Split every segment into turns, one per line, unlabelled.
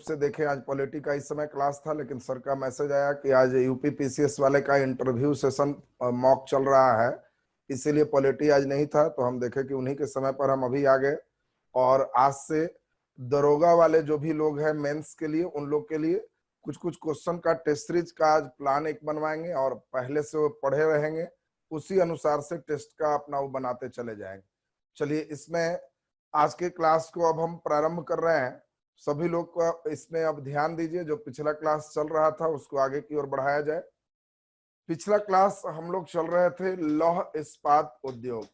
से देखें, आज पॉलिटी का इस समय क्लास था, लेकिन सर का मैसेज आया कि आज यूपी पीसीएस वाले का इंटरव्यू सेशन मॉक चल रहा है, इसीलिए पॉलिटी आज नहीं था। तो हम देखे कि उन्हीं के समय पर हम अभी आ गए और आज से दरोगा वाले जो भी लोग हैं मेंस के लिए, उन लोग के लिए कुछ कुछ क्वेश्चन का टेस्ट सीरीज का आज प्लान एक बनवाएंगे और पहले से वो पढ़े रहेंगे, उसी अनुसार से टेस्ट का अपना वो बनाते चले जाएंगे। चलिए, इसमें आज के क्लास को अब हम प्रारंभ कर रहे हैं। सभी लोग को इसमें अब ध्यान दीजिए, जो पिछला क्लास चल रहा था उसको आगे की ओर बढ़ाया जाए। पिछला क्लास हम लोग चल रहे थे लौह इस्पात उद्योग।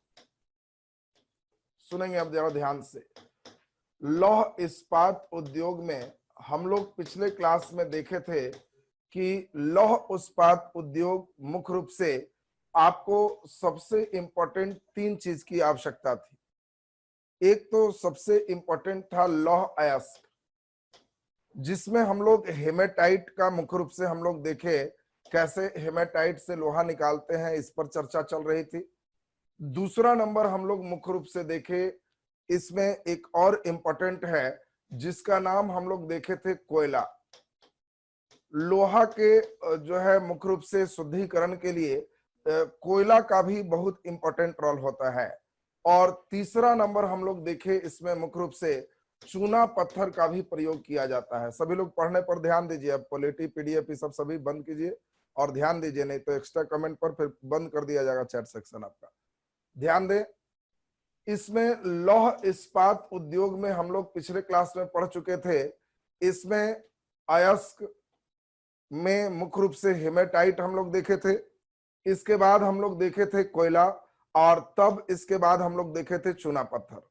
सुनेंगे अब जरा ध्यान से। लौह इस्पात उद्योग में हम लोग पिछले क्लास में देखे थे कि लौह इस्पात उद्योग मुख्य रूप से आपको सबसे इंपॉर्टेंट 3 चीज की आवश्यकता थी। एक तो सबसे इंपॉर्टेंट था लौह अयस्क, जिसमें हम लोग हेमेटाइट का मुख्य रूप से हम लोग देखे कैसे हेमेटाइट से लोहा निकालते हैं, इस पर चर्चा चल रही थी। दूसरा नंबर हम लोग मुख्य रूप से देखे, इसमें एक और इंपॉर्टेंट है जिसका नाम हम लोग देखे थे कोयला। लोहा के जो है मुख्य रूप से शुद्धिकरण के लिए कोयला का भी बहुत इंपॉर्टेंट रोल होता है। और तीसरा नंबर हम लोग देखे, इसमें मुख्य रूप से चूना पत्थर का भी प्रयोग किया जाता है। सभी लोग पढ़ने पर ध्यान दीजिए। अब पॉलिटी पीडीएफ सब सभी बंद कीजिए और ध्यान दीजिए, नहीं तो एक्स्ट्रा कमेंट पर फिर बंद कर दिया जाएगा चैट सेक्शन आपका। ध्यान दें, इसमें लौह इस्पात उद्योग में हम लोग पिछले क्लास में पढ़ चुके थे। इसमें अयस्क में मुख्य रूप से हेमेटाइट हम लोग देखे थे, इसके बाद हम लोग देखे थे कोयला, और तब इसके बाद हम लोग देखे थे चूना पत्थर।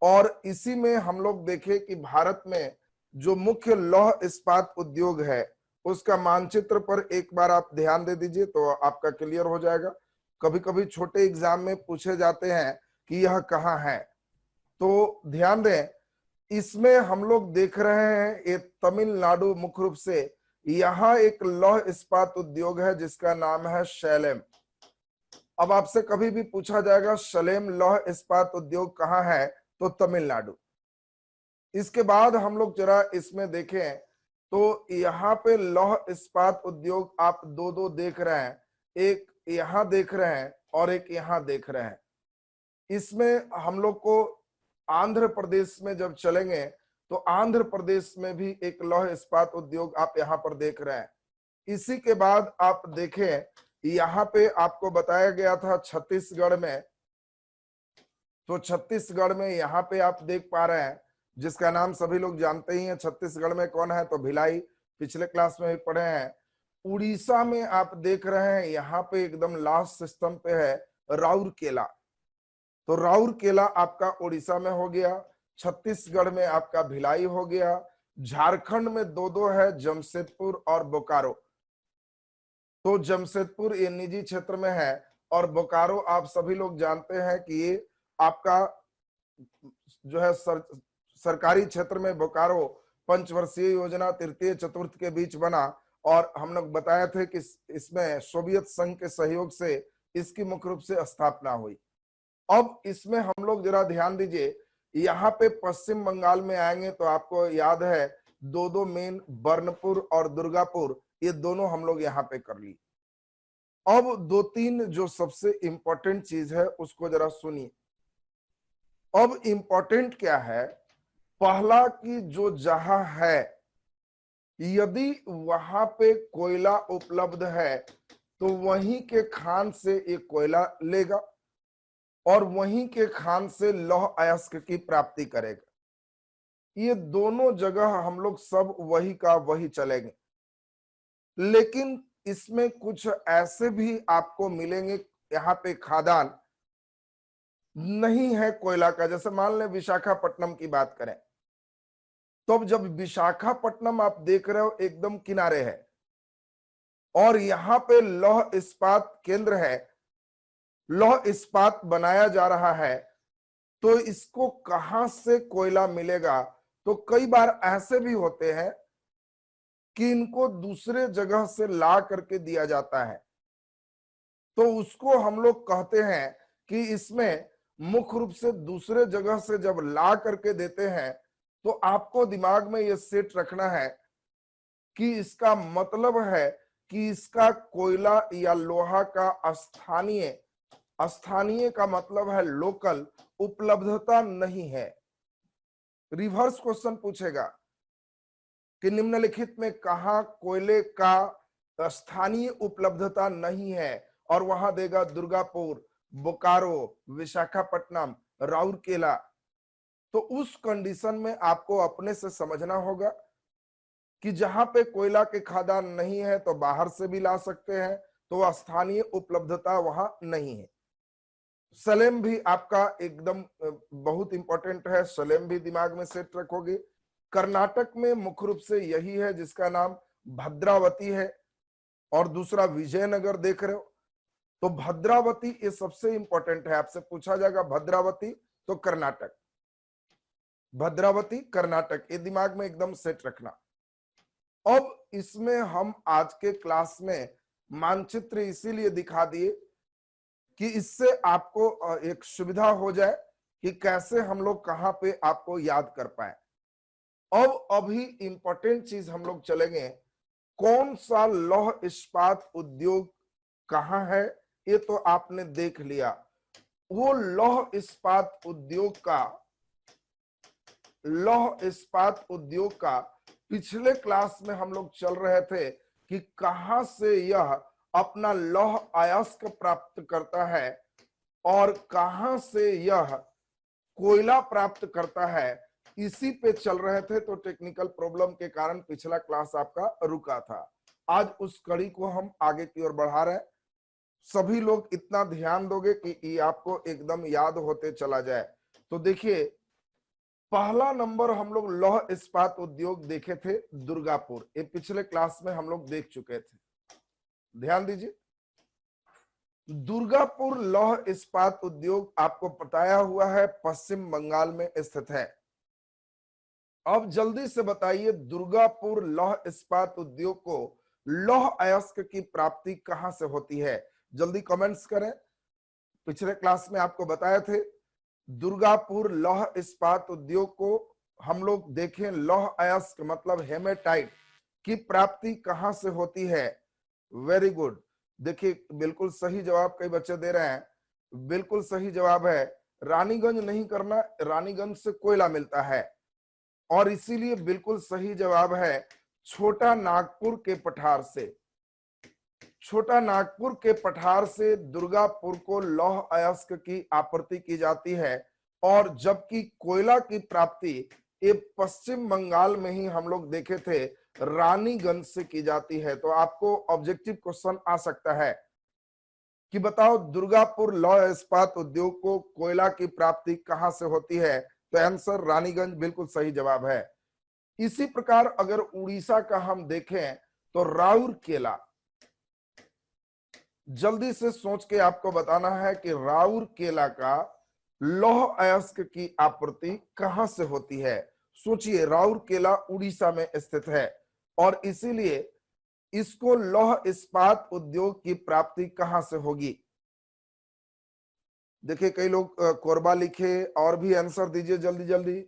और इसी में हम लोग देखे कि भारत में जो मुख्य लौह इस्पात उद्योग है उसका मानचित्र पर एक बार आप ध्यान दे दीजिए तो आपका क्लियर हो जाएगा। कभी कभी छोटे एग्जाम में पूछे जाते हैं कि यह कहाँ है, तो ध्यान दें। इसमें हम लोग देख रहे हैं ये तमिलनाडु मुख्य रूप से, यहाँ एक लौह इस्पात उद्योग है जिसका नाम है सलेम। अब आपसे कभी भी पूछा जाएगा सलेम लौह इस्पात उद्योग कहाँ है, तो तमिलनाडु। इसके बाद हम लोग जरा इसमें देखें तो यहाँ पे लौह इस्पात उद्योग आप दो देख रहे हैं, एक यहाँ देख रहे हैं और एक यहाँ देख रहे हैं। इसमें हम लोग को आंध्र प्रदेश में जब चलेंगे तो आंध्र प्रदेश में भी एक लौह इस्पात उद्योग आप यहाँ पर देख रहे हैं। इसी के बाद आप देखें, यहाँ पे आपको बताया गया था छत्तीसगढ़ में, तो छत्तीसगढ़ में यहाँ पे आप देख पा रहे हैं जिसका नाम सभी लोग जानते ही हैं। छत्तीसगढ़ में कौन है, तो भिलाई, पिछले क्लास में भी पढ़े हैं। उड़ीसा में आप देख रहे हैं, यहाँ पे एकदम लास्ट सिस्टम पे है राउरकेला, तो राउरकेला आपका उड़ीसा में हो गया। छत्तीसगढ़ में आपका भिलाई हो गया। झारखंड में दो है, जमशेदपुर और बोकारो। तो जमशेदपुर ये निजी क्षेत्र में है और बोकारो आप सभी लोग जानते हैं कि ये आपका जो है सरकारी क्षेत्र में बोकारो पंचवर्षीय योजना तृतीय चतुर्थ के बीच बना, और हम लोग बताए थे कि इसमें सोवियत संघ के सहयोग से इसकी मुख्य रूप से स्थापना हुई। अब इसमें हम लोग जरा ध्यान दीजिए, यहाँ पे पश्चिम बंगाल में आएंगे तो आपको याद है दो मेन, बर्नपुर और दुर्गापुर, ये दोनों हम लोग यहाँ पे कर ली। अब 2-3 जो सबसे इंपॉर्टेंट चीज है उसको जरा सुनिए। अब इंपॉर्टेंट क्या है, पहला कि जो जहां है यदि वहां पे कोयला उपलब्ध है तो वहीं के खान से ये कोयला लेगा और वहीं के खान से लौह अयस्क की प्राप्ति करेगा। ये दोनों जगह हम लोग सब वही का वही चलेंगे, लेकिन इसमें कुछ ऐसे भी आपको मिलेंगे यहाँ पे खादान नहीं है कोयला का। जैसे मान लें विशाखापट्टनम की बात करें, तो अब जब विशाखापट्टनम आप देख रहे हो एकदम किनारे है और यहाँ पे लौह इस्पात केंद्र है, लौह इस्पात बनाया जा रहा है, तो इसको कहां से कोयला मिलेगा। तो कई बार ऐसे भी होते हैं कि इनको दूसरे जगह से ला करके दिया जाता है, तो उसको हम लोग कहते हैं कि इसमें मुख्य रूप से दूसरे जगह से जब ला करके देते हैं तो आपको दिमाग में ये सेट रखना है कि इसका मतलब है कि इसका कोयला या लोहा का स्थानीय, स्थानीय का मतलब है लोकल, उपलब्धता नहीं है। रिवर्स क्वेश्चन पूछेगा कि निम्नलिखित में कहा कोयले का स्थानीय उपलब्धता नहीं है, और वहां देगा दुर्गापुर, बोकारो, विशाखापट्टनम, राउरकेला। तो उस कंडीशन में आपको अपने से समझना होगा कि जहां पे कोयला के खदान नहीं है तो बाहर से भी ला सकते हैं, तो स्थानीय उपलब्धता वहां नहीं है। सलेम भी आपका एकदम बहुत इंपॉर्टेंट है, सलेम भी दिमाग में सेट रखोगे। कर्नाटक में मुख्य रूप से यही है जिसका नाम भद्रावती है, और दूसरा विजयनगर देख रहे हो। तो भद्रावती ये सबसे इंपॉर्टेंट है, आपसे पूछा जाएगा भद्रावती तो कर्नाटक, भद्रावती कर्नाटक, ये दिमाग में एकदम सेट रखना। अब इसमें हम आज के क्लास में मानचित्र इसीलिए दिखा दिए कि इससे आपको एक सुविधा हो जाए कि कैसे हम लोग कहां पे आपको याद कर पाए। अब अभी इंपॉर्टेंट चीज हम लोग चलेंगे, कौन सा लौह इस्पात उद्योग कहां है, ये तो आपने देख लिया। वो लौह इस्पात उद्योग का, लौह इस्पात उद्योग का पिछले क्लास में हम लोग चल रहे थे कि कहां से यह अपना लौह अयस्क प्राप्त करता है और कहां से यह कोयला प्राप्त करता है, इसी पे चल रहे थे। तो टेक्निकल प्रॉब्लम के कारण पिछला क्लास आपका रुका था। आज उस कड़ी को हम आगे की ओर बढ़ा रहे हैं। सभी लोग इतना ध्यान दोगे कि ये आपको एकदम याद होते चला जाए। तो देखिए, पहला नंबर हम लोग लौह इस्पात उद्योग देखे थे दुर्गापुर, ये पिछले क्लास में हम लोग देख चुके थे, ध्यान दीजिए। दुर्गापुर लौह इस्पात उद्योग आपको बताया हुआ है पश्चिम बंगाल में स्थित है। अब जल्दी से बताइए, दुर्गापुर लौह इस्पात उद्योग को लौह अयस्क की प्राप्ति कहां से होती है? जल्दी कमेंट्स करें। पिछले क्लास में आपको बताए थे दुर्गापुर लौह इस्पात उद्योग को हम लोग देखें, लौह अयस्क मतलब हेमेटाइट की प्राप्ति कहां से होती है? वेरी गुड, देखिए बिल्कुल सही जवाब कई बच्चे दे रहे हैं, बिल्कुल सही जवाब है रानीगंज नहीं करना, रानीगंज से कोयला मिलता है, और इसीलिए बिल्कुल सही जवाब है छोटा नागपुर के पठार से, छोटा नागपुर के पठार से दुर्गापुर को लौह अयस्क की आपूर्ति की जाती है, और जबकि कोयला की प्राप्ति ये पश्चिम बंगाल में ही हम लोग देखे थे रानीगंज से की जाती है। तो आपको ऑब्जेक्टिव क्वेश्चन आ सकता है कि बताओ दुर्गापुर लौह इस्पात उद्योग को कोयला की प्राप्ति कहां से होती है? तो आंसर रानीगंज बिल्कुल सही जवाब है। इसी प्रकार अगर उड़ीसा का हम देखें तो राउरकेला, जल्दी से सोच के आपको बताना है कि राउरकेला का लौह अयस्क की आपूर्ति कहां से होती है। सोचिए, राउरकेला उड़ीसा में स्थित है और इसीलिए इसको लौह इस्पात उद्योग की प्राप्ति कहां से होगी? देखिए कई लोग कोरबा लिखे, और भी आंसर दीजिए जल्दी जल्दी।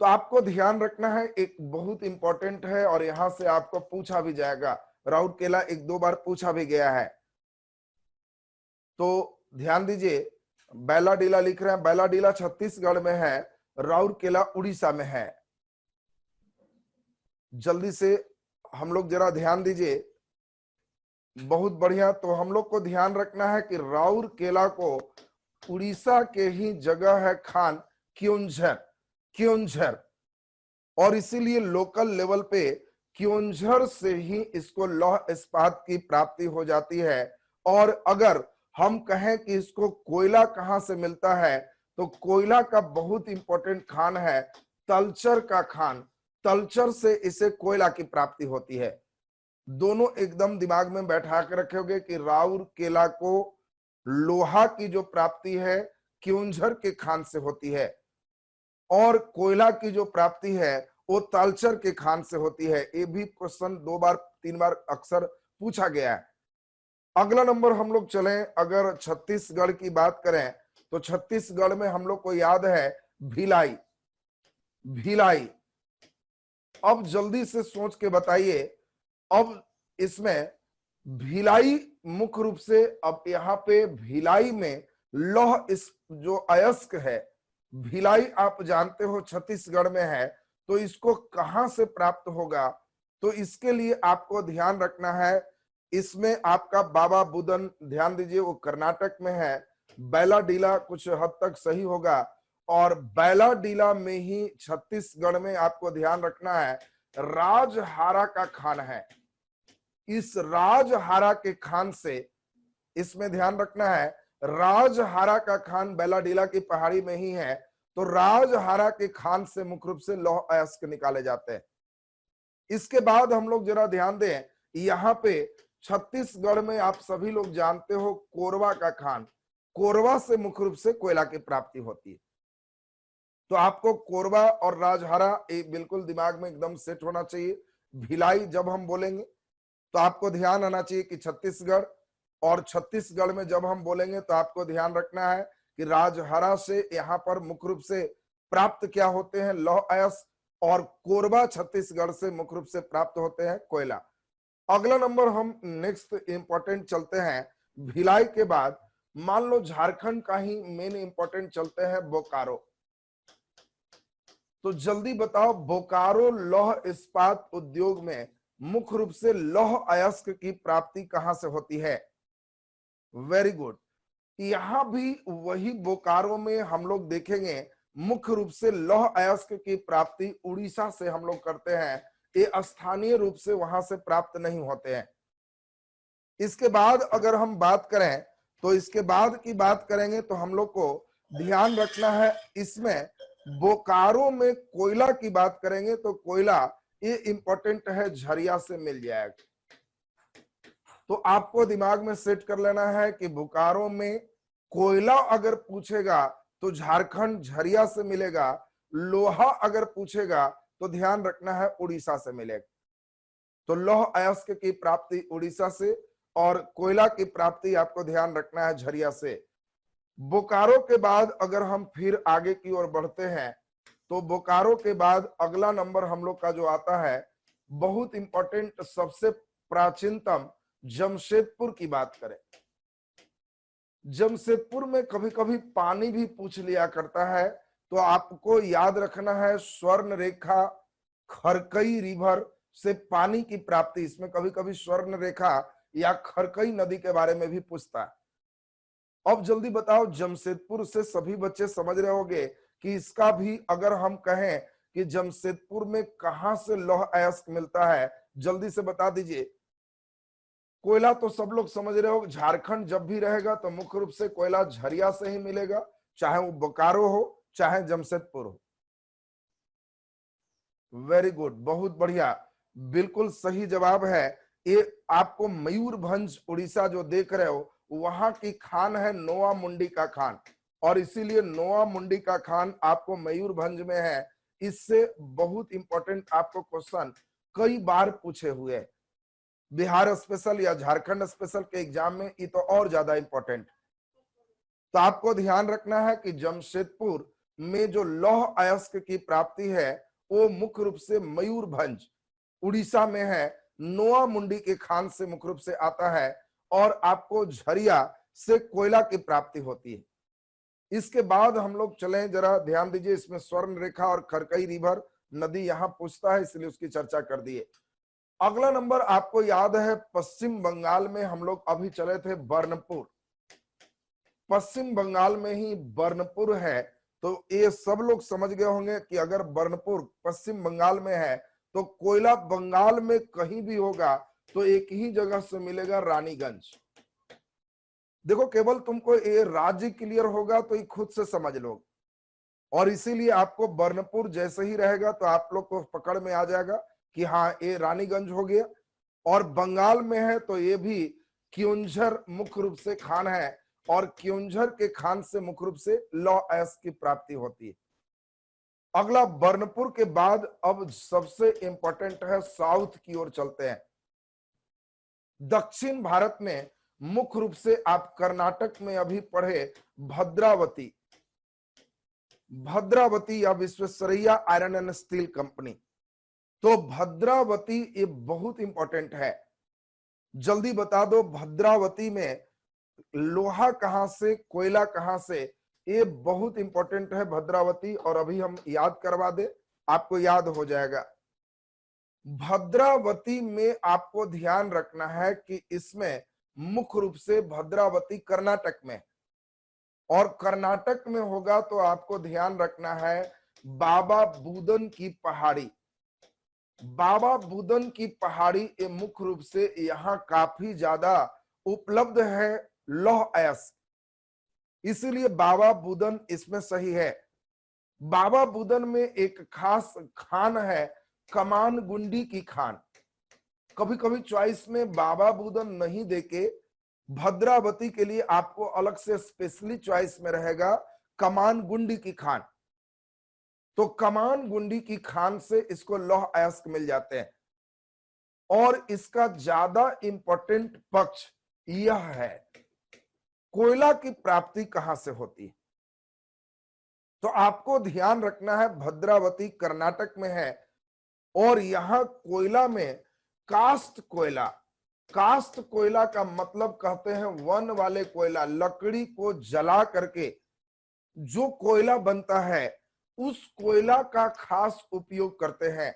तो आपको ध्यान रखना है, एक बहुत इंपॉर्टेंट है और यहां से आपको पूछा भी जाएगा, राउरकेला एक दो बार पूछा भी गया है। तो ध्यान दीजिए, बैलाडीला लिख रहे हैं, बैलाडीला छत्तीसगढ़ में है, राउरकेला उड़ीसा में है। जल्दी से हम लोग जरा ध्यान दीजिए, बहुत बढ़िया। तो हम लोग को ध्यान रखना है कि राउरकेला को उड़ीसा के ही जगह है खान क्योंझर, क्योंझर, और इसीलिए लोकल लेवल पे क्योंझर से ही इसको लौह इस्पात की प्राप्ति हो जाती है। और अगर हम कहें कि इसको कोयला कहां से मिलता है, तो कोयला का बहुत इंपॉर्टेंट खान है तलचर का खान, तलचर से इसे कोयला की प्राप्ति होती है। दोनों एकदम दिमाग में बैठा कर रखोगे कि राउरकेला को लोहा की जो प्राप्ति है क्योंझर के खान से होती है, और कोयला की जो प्राप्ति है वो तालचर के खान से होती है। ये भी क्वेश्चन दो बार तीन बार अक्सर पूछा गया है। अगला नंबर हम लोग चलें, अगर छत्तीसगढ़ की बात करें तो छत्तीसगढ़ में हम लोग को याद है भिलाई, भिलाई। अब जल्दी से सोच के बताइए, अब इसमें भिलाई मुख्य रूप से, अब यहाँ पे भिलाई में लौह इस जो अयस्क है, भिलाई आप जानते हो छत्तीसगढ़ में है, तो इसको कहां से प्राप्त होगा? तो इसके लिए आपको ध्यान रखना है, इसमें आपका बाबा बुदन ध्यान दीजिए, वो कर्नाटक में है। बैलाडीला कुछ हद तक सही होगा, और बैलाडीला में ही छत्तीसगढ़ में आपको ध्यान रखना है राजहारा का खान है। इस राजहारा के खान से, इसमें ध्यान रखना है, राजहारा का खान बैलाडीला की पहाड़ी में ही है, तो राजहारा के खान से मुख्य रूप से लौह अयस्क निकाले जाते हैं। इसके बाद हम लोग जरा ध्यान दें, यहाँ पे छत्तीसगढ़ में आप सभी लोग जानते हो कोरबा का खान, कोरबा से मुख्य रूप से कोयला की प्राप्ति होती है। तो आपको कोरबा और राजहारा एक बिल्कुल दिमाग में एकदम सेट होना चाहिए। भिलाई जब हम बोलेंगे तो आपको ध्यान आना चाहिए कि छत्तीसगढ़, और छत्तीसगढ़ में जब हम बोलेंगे तो आपको ध्यान रखना है कि राजहारा से यहाँ पर मुख्य रूप से प्राप्त क्या होते हैं? लौह अयस्क, और कोरबा छत्तीसगढ़ से मुख्य रूप से प्राप्त होते हैं कोयला। अगला नंबर हम नेक्स्ट इंपॉर्टेंट चलते हैं, भिलाई के बाद मान लो झारखंड का ही मेन इंपॉर्टेंट चलते हैं बोकारो। तो जल्दी बताओ, बोकारो लौह इस्पात उद्योग में मुख्य रूप से लौह अयस्क की प्राप्ति कहां से होती है? Very good. यहां भी वही बोकारो में हम लोग देखेंगे मुख्य रूप से लौह अयस्क की प्राप्ति उड़ीसा से हम लोग करते हैं, ये स्थानीय रूप से वहां से प्राप्त नहीं होते हैं। इसके बाद अगर हम बात करें, तो इसके बाद की बात करेंगे तो हम लोग को ध्यान रखना है, इसमें बोकारो में कोयला की बात करेंगे तो कोयला ये इंपॉर्टेंट है, झरिया से मिल जाएगा। तो आपको दिमाग में सेट कर लेना है कि बोकारो में कोयला अगर पूछेगा तो झारखंड झरिया से मिलेगा, लोहा अगर पूछेगा तो ध्यान रखना है उड़ीसा से मिलेगा। तो लौह अयस्क की प्राप्ति उड़ीसा से, और कोयला की प्राप्ति आपको ध्यान रखना है झरिया से। बोकारो के बाद अगर हम फिर आगे की ओर बढ़ते हैं, तो बोकारो के बाद अगला नंबर हम लोग का जो आता है, बहुत इंपॉर्टेंट, सबसे प्राचीनतम जमशेदपुर की बात करें। जमशेदपुर में कभी कभी पानी भी पूछ लिया करता है, तो आपको याद रखना है स्वर्ण रेखा, खरकई रिवर से पानी की प्राप्ति, इसमें कभी कभी स्वर्ण रेखा या खरकई नदी के बारे में भी पूछता है। अब जल्दी बताओ, जमशेदपुर से सभी बच्चे समझ रहे होंगे कि इसका भी अगर हम कहें कि जमशेदपुर में कहां से लौह अयस्क मिलता है, जल्दी से बता दीजिए। कोयला तो सब लोग समझ रहे हो, झारखंड जब भी रहेगा तो मुख्य रूप से कोयला झरिया से ही मिलेगा, चाहे वो बोकारो हो चाहे जमशेदपुर हो। वेरी गुड, बहुत बढ़िया, बिल्कुल सही जवाब है। ये आपको मयूरभंज उड़ीसा जो देख रहे हो, वहां की खान है नोआ मुंडी का खान, और इसीलिए नोआ मुंडी का खान आपको मयूरभंज में है। इससे बहुत इंपॉर्टेंट आपको क्वेश्चन कई बार पूछे हुए, बिहार स्पेशल या झारखंड स्पेशल के एग्जाम में ये तो और ज्यादा इंपॉर्टेंट। तो आपको ध्यान रखना है कि जमशेदपुर में जो लौह अयस्क की प्राप्ति है वो मुख्य रूप से मयूरभंज उड़ीसा में है, नोआ मुंडी के खान से मुख्य रूप से आता है, और आपको झरिया से कोयला की प्राप्ति होती है। इसके बाद हम लोग चलें, जरा ध्यान दीजिए, इसमें स्वर्ण रेखा और खरकई रिवर नदी यहां पूछता है, इसलिए उसकी चर्चा कर दिए। अगला नंबर आपको याद है, पश्चिम बंगाल में हम लोग अभी चले थे बर्नपुर, पश्चिम बंगाल में ही बर्नपुर है। तो ये सब लोग समझ गए होंगे कि अगर बर्नपुर पश्चिम बंगाल में है तो कोयला बंगाल में कहीं भी होगा तो एक ही जगह से मिलेगा, रानीगंज। देखो, केवल तुमको ये राज्य क्लियर होगा तो ये खुद से समझ लो, और इसीलिए आपको बर्नपुर जैसे ही रहेगा तो आप लोग को पकड़ में आ जाएगा कि हाँ ये रानीगंज हो गया। और बंगाल में है तो ये भी क्योंझर मुख्य रूप से खान है, और क्योंझर के खान से मुख्य रूप से लौह अयस्क की प्राप्ति होती है। अगला बर्नपुर के बाद अब सबसे इंपॉर्टेंट है, साउथ की ओर चलते हैं। दक्षिण भारत में मुख्य रूप से आप कर्नाटक में अभी पढ़े भद्रावती, भद्रावती या Visvesvaraya iron and steel company. तो भद्रावती ये बहुत इंपॉर्टेंट है, जल्दी बता दो भद्रावती में लोहा कहां से, कोयला कहां से, ये बहुत इंपॉर्टेंट है भद्रावती। और अभी हम याद करवा दे, आपको याद हो जाएगा। भद्रावती में आपको ध्यान रखना है कि इसमें मुख्य रूप से भद्रावती कर्नाटक में, और कर्नाटक में होगा तो आपको ध्यान रखना है बाबा बुदन की पहाड़ी। बाबा बुदन की पहाड़ी ये मुख्य रूप से यहाँ काफी ज्यादा उपलब्ध है लौह अयस्क, इसीलिए बाबा बुदन इसमें सही है। बाबा बुदन में एक खास खान है कमान गुंडी की खान। कभी कभी चॉइस में बाबा बुदन नहीं देके भद्रावती के लिए आपको अलग से स्पेशली चॉइस में रहेगा कमान गुंडी की खान। तो कमान गुंडी की खान से इसको लौह अयस्क मिल जाते हैं। और इसका ज्यादा इंपॉर्टेंट पक्ष यह है कोयला की प्राप्ति कहां से होती है। तो आपको ध्यान रखना है भद्रावती कर्नाटक में है, और यहां कोयला में कास्ट कोयला। कास्ट कोयला का मतलब कहते हैं वन वाले कोयला, लकड़ी को जला करके जो कोयला बनता है उस कोयला का खास उपयोग करते हैं।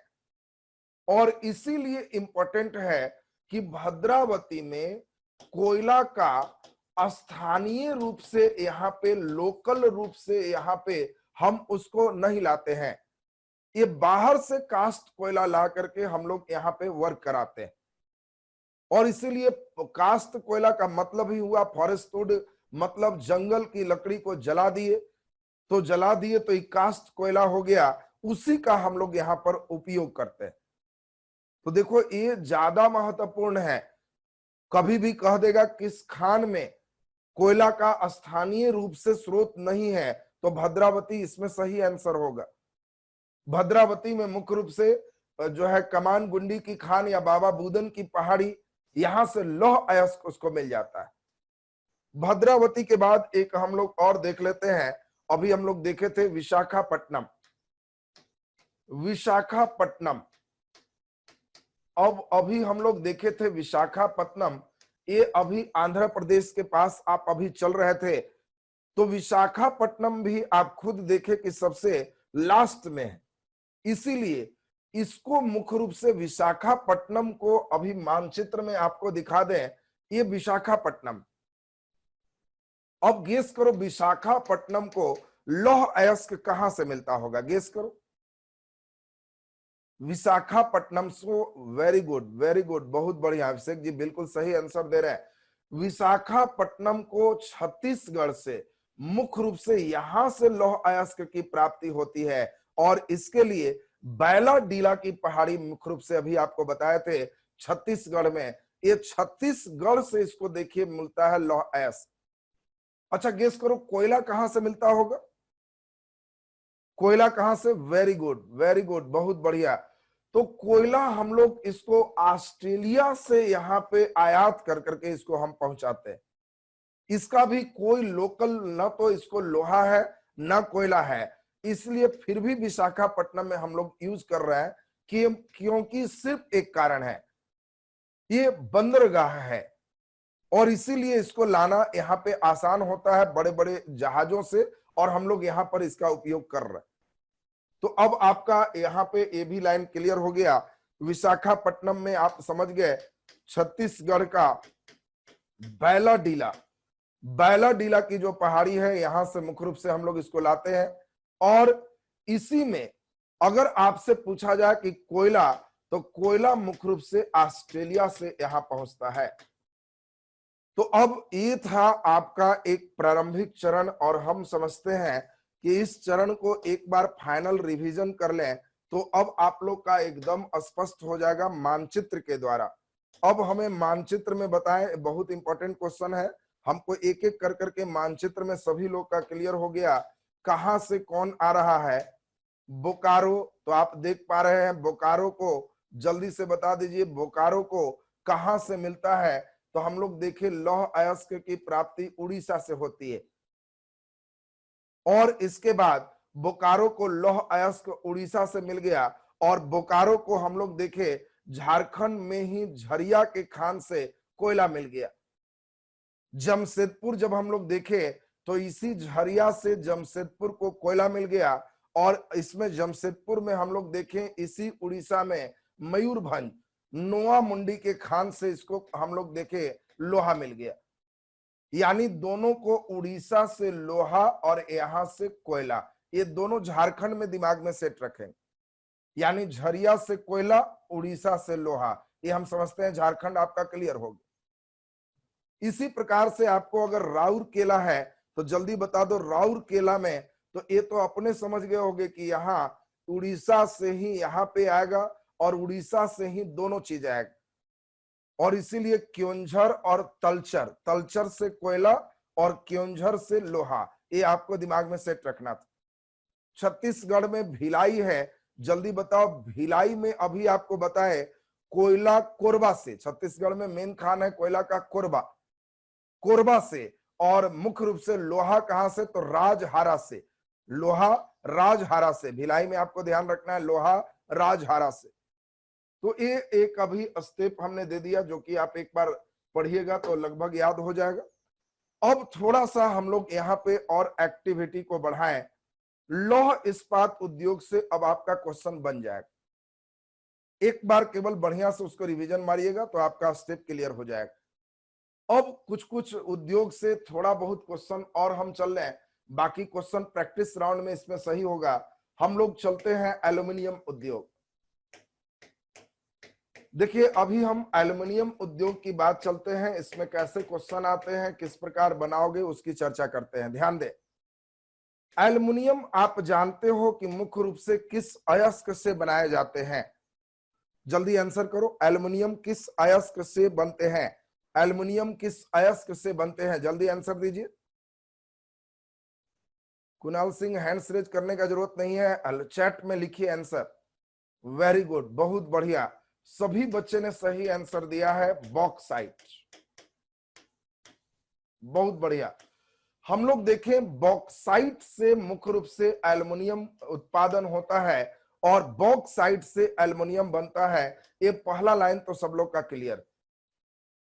और इसीलिए इंपॉर्टेंट है कि भद्रावती में कोयला का स्थानीय रूप से यहाँ पे, लोकल रूप से यहाँ पे हम उसको नहीं लाते हैं, ये बाहर से कास्ट कोयला ला करके हम लोग यहाँ पे वर्क कराते हैं। और इसीलिए कास्ट कोयला का मतलब ही हुआ फॉरेस्ट वुड, मतलब जंगल की लकड़ी को जला दिए, तो जला दिए तो ये कास्ट कोयला हो गया, उसी का हम लोग यहाँ पर उपयोग करते हैं। तो देखो ये ज्यादा महत्वपूर्ण है। कभी भी कह देगा किस खान में कोयला का स्थानीय रूप से स्रोत नहीं है, तो भद्रावती इसमें सही आंसर होगा। भद्रावती में मुख्य रूप से जो है कमान गुंडी की खान या बाबा बुदन की पहाड़ी, यहां से लौह अयस्क उसको मिल जाता है। भद्रावती के बाद एक हम लोग और देख लेते हैं। अभी हम लोग देखे थे विशाखापट्टनम। विशाखापट्टनम, अब अभी हम लोग देखे थे विशाखापट्टनम, ये अभी आंध्र प्रदेश के पास आप अभी चल रहे थे। तो विशाखापट्टनम भी आप खुद देखे कि सबसे लास्ट में है, इसीलिए इसको मुख्य रूप से विशाखापट्टनम को अभी मानचित्र में आपको दिखा दें, ये विशाखापट्टनम। अब गेस करो विशाखापट्टनम को लौह अयस्क कहां से मिलता होगा, गेस करो। विशाखापट्टनम से, वेरी गुड वेरी गुड, बहुत बढ़िया अभिषेक जी, बिल्कुल सही आंसर दे रहे हैं। विशाखापट्टनम को छत्तीसगढ़ से मुख्य रूप से यहां से लौह अयस्क की प्राप्ति होती है, और इसके लिए बैला डीला की पहाड़ी मुख्य रूप से अभी आपको बताए थे छत्तीसगढ़ में, ये छत्तीसगढ़ से इसको देखिए मिलता है लौह अयस्क। अच्छा गेस करो कोयला कहां से मिलता होगा, कोयला कहां से, वेरी गुड वेरी गुड, बहुत बढ़िया। तो कोयला हम लोग इसको ऑस्ट्रेलिया से यहाँ पे आयात कर करके इसको हम पहुंचाते हैं। इसका भी कोई लोकल, न तो इसको लोहा है न कोयला है, इसलिए फिर भी विशाखापट्टनम में हम लोग यूज कर रहे हैं कि क्योंकि सिर्फ एक कारण है, ये बंदरगाह है, और इसीलिए इसको लाना यहाँ पे आसान होता है बड़े बड़े जहाजों से, और हम लोग यहाँ पर इसका उपयोग कर रहे हैं। तो अब आपका यहाँ पे ये भी लाइन क्लियर हो गया। विशाखापट्टनम में आप समझ गए छत्तीसगढ़ का बैला डीला, बैला डीला की जो पहाड़ी है यहां से मुख्य रूप से हम लोग इसको लाते हैं। और इसी में अगर आपसे पूछा जाए कि कोयला, तो कोयला मुख्य रूप से ऑस्ट्रेलिया से यहां पहुंचता है। तो अब ये था आपका एक प्रारंभिक चरण, और हम समझते हैं कि इस चरण को एक बार फाइनल रिवीजन कर लें तो अब आप लोग का एकदम स्पष्ट हो जाएगा मानचित्र के द्वारा। अब हमें मानचित्र में बताएं, बहुत इंपॉर्टेंट क्वेश्चन है, हमको एक एक कर करके मानचित्र में सभी लोग का क्लियर हो गया कहां से कौन आ रहा है। बोकारो, तो आप देख पा रहे हैं बोकारो को, जल्दी से बता दीजिए बोकारो को कहां से मिलता है। तो हम लोग देखें लौह अयस्क की प्राप्ति उड़ीसा से होती है, और इसके बाद बोकारो को लौह अयस्क उड़ीसा से मिल गया, और बोकारो को हम लोग देखे झारखंड में ही झरिया के खान से कोयला मिल गया। जमशेदपुर जब हम लोग देखे तो इसी झरिया से जमशेदपुर को कोयला मिल गया, और इसमें जमशेदपुर में हम लोग देखें इसी उड़ीसा में मयूरभंज नोआ मुंडी के खान से इसको हम लोग देखे लोहा मिल गया। यानी दोनों को उड़ीसा से लोहा और यहां से कोयला, ये दोनों झारखंड में दिमाग में सेट रखें। यानी झरिया से कोयला, उड़ीसा से लोहा, ये हम समझते हैं झारखंड आपका क्लियर हो गया। इसी प्रकार से आपको अगर राउरकेला है तो जल्दी बता दो राउरकेला में, तो ये तो अपने समझ गए होंगे कि यहाँ उड़ीसा से ही यहाँ पे आएगा और उड़ीसा से ही दोनों चीज आएगा, और इसीलिए क्योंझर और तलचर, तलचर से कोयला और क्योंझर से लोहा, ये आपको दिमाग में सेट रखना था। छत्तीसगढ़ में भिलाई है, जल्दी बताओ भिलाई में अभी आपको बताए कोयला कोरबा से, छत्तीसगढ़ में मेन खान है कोयला का कोरबा, कोरबा से, और मुख्य रूप से लोहा कहां से, तो राजहारा से, लोहा राजहारा से, भिलाई में आपको ध्यान रखना है लोहा राजहारा से। तो ये एक अभी स्टेप हमने दे दिया जो कि आप एक बार पढ़िएगा तो लगभग याद हो जाएगा। अब थोड़ा सा हम लोग यहाँ पे और एक्टिविटी को बढ़ाएं। लौह इस्पात उद्योग से अब आपका क्वेश्चन बन जाएगा, एक बार केवल बढ़िया से उसको रिवीजन मारिएगा तो आपका स्टेप क्लियर हो जाएगा। अब कुछ कुछ उद्योग से थोड़ा बहुत क्वेश्चन और हम चल रहे हैं, बाकी क्वेश्चन प्रैक्टिस राउंड में इसमें सही होगा। हम लोग चलते हैं एल्युमिनियम उद्योग। देखिए अभी हम एल्युमिनियम उद्योग की बात चलते हैं, इसमें कैसे क्वेश्चन आते हैं, किस प्रकार बनाओगे उसकी चर्चा करते हैं। ध्यान दें, एल्युमिनियम आप जानते हो कि मुख्य रूप से किस अयस्क से बनाए जाते हैं, जल्दी आंसर करो। एल्युमिनियम किस अयस्क से बनते हैं, एल्युमिनियम किस अयस्क से बनते हैं, जल्दी आंसर दीजिए। कुणाल सिंह हैंड्स रेज करने का जरूरत नहीं है, चैट में लिखिए आंसर। वेरी गुड, बहुत बढ़िया, सभी बच्चे ने सही आंसर दिया है, बॉक्साइट। बहुत बढ़िया। हम लोग देखें बॉक्साइट से मुख्य रूप से एल्युमिनियम उत्पादन होता है और बॉक्साइट से एल्युमिनियम बनता है। ये पहला लाइन तो सब लोग का क्लियर।